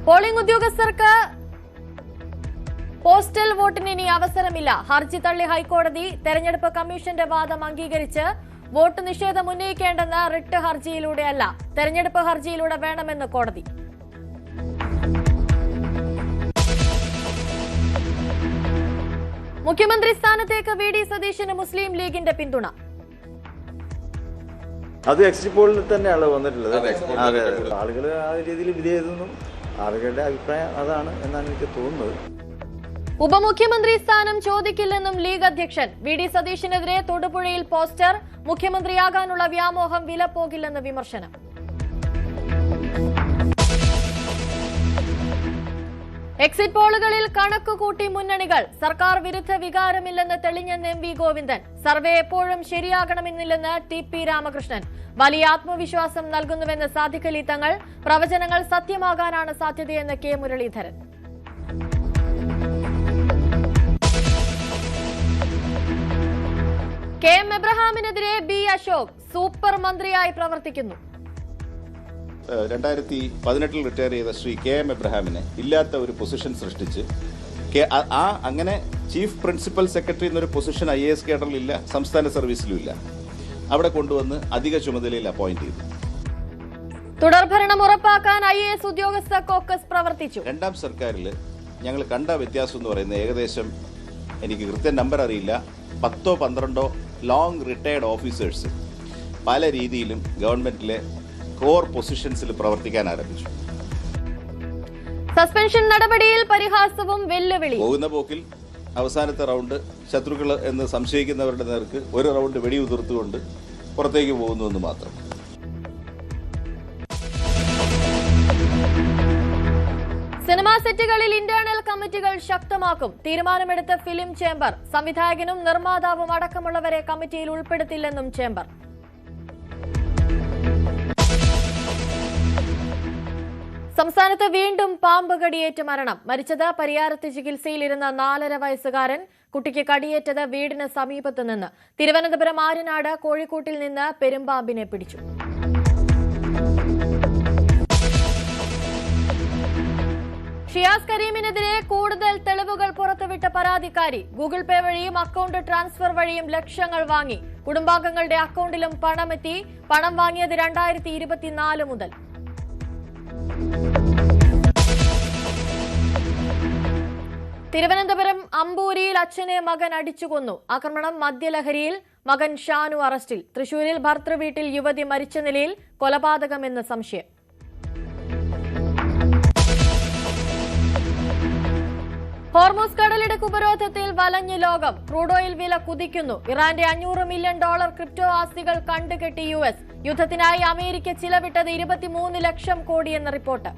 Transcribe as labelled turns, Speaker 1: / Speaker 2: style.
Speaker 1: Polling ഉദ്യോഗസ്ഥർക്ക് postal വോട്ടിന് ഇനി അവസരമില്ല. ഹർജി തള്ളി ഹൈക്കോടതി. തെരഞ്ഞെടുപ്പ് കമ്മീഷന്റെ വാദം അംഗീകരിച്ച് വോട്ട് നിഷേധം ഉന്നയിക്കേണ്ടെന്ന് റിട്ട് ഹർജിയിലൂടെയല്ല, തെരഞ്ഞെടുപ്പ് ഹർജിയിലൂടെ വേണമെന്ന് കോടതി. മുഖ്യമന്ത്രി സ്ഥാനത്തേക്ക് വി.ഡി. സതീശന് മുസ്ലിം ലീഗിന്റെ പിന്തുണ.
Speaker 2: അത് എക്സിറ്റ് പോളിൽ തന്നെയാണ് വന്നിട്ടുള്ളത്. ആളുകൾ ആ രീതിയിൽ വിധേയതെന്നും ആളുകളുടെ അഭിപ്രായം അതാണ് എന്നാണ് എനിക്ക് തോന്നുന്നത്.
Speaker 1: ഉപമുഖ്യമന്ത്രി സ്ഥാനം ചോദിക്കില്ലെന്നും ലീഗ് അധ്യക്ഷൻ. വി.ഡി. സതീശനെതിരെ തൊടുപുഴയിൽ പോസ്റ്റർ. മുഖ്യമന്ത്രിയാകാനുള്ള വ്യാമോഹം വിലപ്പോകില്ലെന്ന് വിമർശനം. എക്സിറ്റ് പോളുകളിൽ കണക്കുകൂട്ടി മുന്നണികൾ. സർക്കാർ വിരുദ്ധ വികാരമില്ലെന്ന് തെളിഞ്ഞെന്ന് എം.വി. ഗോവിന്ദൻ. സർവേ എപ്പോഴും ശരിയാകണമെന്നില്ലെന്ന് ടി.പി. രാമകൃഷ്ണൻ. വലിയ ആത്മവിശ്വാസം നൽകുന്നുവെന്ന് സാദിഖ് അലി തങ്ങൾ. പ്രവചനങ്ങൾ സത്യമാകാനാണ് സാധ്യതയെന്ന് കെ. മുരളീധരൻ. കെ. എം. എബ്രഹാമിനെതിരെ ബി. അശോക്. സൂപ്പർ മന്ത്രിയായി പ്രവർത്തിക്കുന്നു.
Speaker 3: 2018 റിട്ടയർ ചെയ്ത ശ്രീ കെ. എം. എബ്രഹാമിനെ ഇല്ലാത്ത ഒരു പൊസിഷൻ സൃഷ്ടിച്ച് അങ്ങനെ ചീഫ് പ്രിൻസിപ്പൽ സെക്രട്ടറി എന്നൊരു പൊസിഷൻ IAS കേഡറിലില്ല, സംസ്ഥാന സർവീസിലും ഇല്ല. അവിടെ കൊണ്ടുവന്ന് അധിക ചുമതലയിൽ അപ്പോയിന്റ് ചെയ്തു.
Speaker 1: തുടർഭരണം ഉറപ്പാക്കാൻ IAS ഉദ്യോഗസ്ഥ കോക്കസ് പ്രവർത്തിച്ചു.
Speaker 3: രണ്ടാം സർക്കാരിൽ ഞങ്ങൾ കണ്ട വ്യത്യാസം എന്ന് പറയുന്നത് ഏകദേശം, എനിക്ക് കൃത്യം നമ്പർ അറിയില്ല, 10-12 ലോങ് റിട്ടയർഡ് ഓഫീസേഴ്സ് പല രീതിയിലും ഗവൺമെന്റിലെ കോർ പൊസിഷൻസിൽ പ്രവർത്തിക്കാൻ ആരംഭിച്ചു.
Speaker 1: സസ്പെൻഷൻ നടപടിയിൽ പരിഹാസവും വെല്ലുവിളി.
Speaker 3: പോകുന്ന പോക്കിൽ അവസാനത്തെ റൗണ്ട് ശത്രുക്കൾ എന്ന് സംശയിക്കുന്നവരുടെ നേർക്ക് ഒരു റൗണ്ട് വെടിയുതിർത്തുകൊണ്ട് പുറത്തേക്ക് പോകുന്നുവെന്ന് മാത്രം.
Speaker 1: സിനിമാ സെറ്റുകളിൽ ഇന്റേണൽ കമ്മിറ്റികൾ ശക്തമാക്കും. തീരുമാനമെടുത്ത ഫിലിം ചേംബർ. സംവിധായകനും നിർമ്മാതാവും അടക്കമുള്ളവരെ കമ്മിറ്റിയിൽ ഉൾപ്പെടുത്തില്ലെന്നും ചേംബർ. സംസ്ഥാനത്ത് വീണ്ടും പാമ്പ് കടിയേറ്റ് മരണം. മരിച്ചത് പരിയാരത്ത് ചികിത്സയിലിരുന്ന 4.5 വയസ്സുകാരൻ. കുട്ടിക്ക് കടിയേറ്റത് വീടിന് സമീപത്ത് നിന്ന്. തിരുവനന്തപുരം ആര്യനാട് കോഴിക്കോട്ടിൽ നിന്ന് പെരുമ്പാമ്പിനെ പിടിച്ചു. ഷിയാസ് കരീമിനെതിരെ കൂടുതൽ തെളിവുകൾ പുറത്തുവിട്ട പരാതിക്കാരി. ഗൂഗിൾ പേ വഴിയും അക്കൌണ്ട് ട്രാൻസ്ഫർ വഴിയും ലക്ഷങ്ങൾ വാങ്ങി. കുടുംബാംഗങ്ങളുടെ അക്കൌണ്ടിലും പണമെത്തി. പണം വാങ്ങിയത് 2024 മുതൽ. തിരുവനന്തപുരം അമ്പൂരിയിൽ അച്ഛനെ മകൻ അടിച്ചുകൊന്നു. ആക്രമണം മദ്യലഹരിയിൽ. മകൻ ഷാനു അറസ്റ്റിൽ. തൃശൂരിൽ ഭർതൃവീട്ടിൽ യുവതി മരിച്ച നിലയിൽ. കൊലപാതകമെന്ന് സംശയം. ഹോർമൂസ് കടലിടുക്ക് ഉപരോധത്തിൽ വലഞ്ഞു ലോകം. ക്രൂഡ് ഓയിൽ വില കുതിക്കുന്നു. ഇറാന്റെ $500 മില്യൺ ക്രിപ്റ്റോ ആസ്തികൾ കണ്ടുകെട്ടി US. യുദ്ധത്തിനായി അമേരിക്ക ചിലവിട്ടത് 23 ലക്ഷം കോടിയെന്ന റിപ്പോർട്ട്.